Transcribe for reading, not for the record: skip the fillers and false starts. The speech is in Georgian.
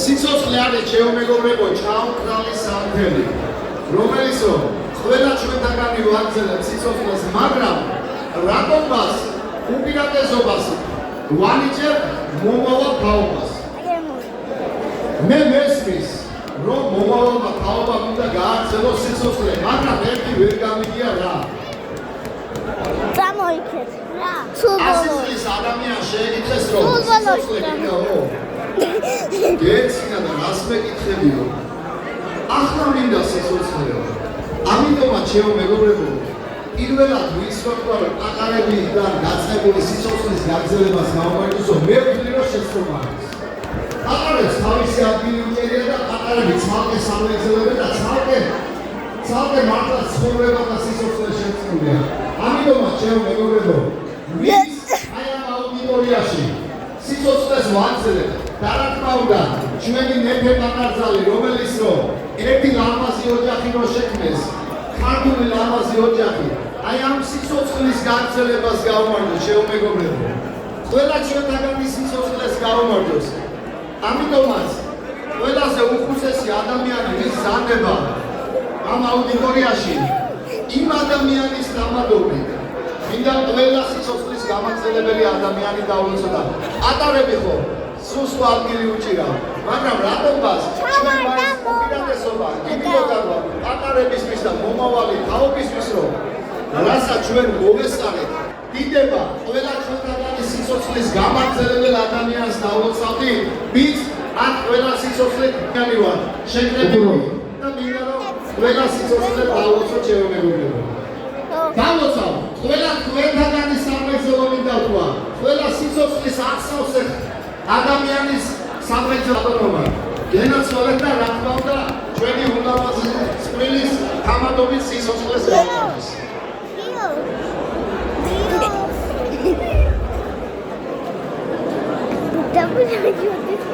სიცოცხლე არის ჩემეგობრებო ჩაუყრალი სამთელი რომელიცო ყველა ჩვენთაგანი ვაგრძელებთ სიცოცხლეს მაგრამ რატომაც უპირატესობას ვანიჭებ მომავალ თაობას მე მესმის რომ მომავალმა თაობამ უნდა გააგრძელოს სიცოცხლე მაგრამ ერთი ვერ გამიგია რა წამოიქეთ რა სულბოლოს ადამიანს შეეკითხეს რომ სიცოცხლე გინდაო გეცინა და რას მეკითხებიო ახლა მინდა სიცოცხლეო ამიტომაც ჩემო მეგობრებო პირველად ვისვამდა რომ აყარებიდან გაწყებული სიცოცხლის გაგრძელებას გამომართულო მე ვთვლი რომ შეცდომა არის აყარებს თავისი ადგილი უჭერია და აყარები ცალკე სამლექცელებია და ცალკე მართლა ცხოვრება და სიცოცხლე შეცდომია ამიტომაც ჩემო მეგობრებო ვინც აი ამ აუდიტორიაში სიცოცხლეს ვაგრძელებთ და რა თქმა უნდა ჩვენი მეფე პატარძალი რომელიც რომ ერთი ლამაზი ოჯახი რო შექმნეს ქართული ლამაზი ოჯახი აი ამ სიცოცხლის გაგრძელებას გაუმართოს შეუმეგობრებო ყველა ჩვენთაგანი სიცოცხლეს გაუმართოს ამიტომაც ყველაზე უხუცესი ადამიანი ვის ზანდება ამ აუდიტორიაში იმ ადამიანის დამადობით მინდა ყველა სიცოცხლის გამაგრძელებელი ადამიანი დაუვიცოთ ატარები ხო სულ სხვა ადგილი უჭირა მაგრამ რატომაც ჩვენ მაინც უპირატესობა იმიტოვა ატარებისთვის და მომავალი თაობისთვის რომ რასაც ჩვენ მოვესწარეთ დიდება ყველა ჩვენთაგანი სიცოცხლის გამაგრძელებელ ადამიანს დავუცავდი ვინც ან ყველა სიცოცხლე თქვენი ვარ შეკრებილი და მინდა რომ ყველა სიცოცხლე დავუცოთ შემოგებულებო დავუცავ ყველა თქვენთაგანი სამრეწველო მინდა თქვა ყველა სიცოცხლის აღსავსე ადამიანის სამრეწველობა გენაცვალეთ და რა თქმა უნდა ჩვენი ულამაზი წვრილის თამადობის სიცოცხლეს გავაკეთოს Double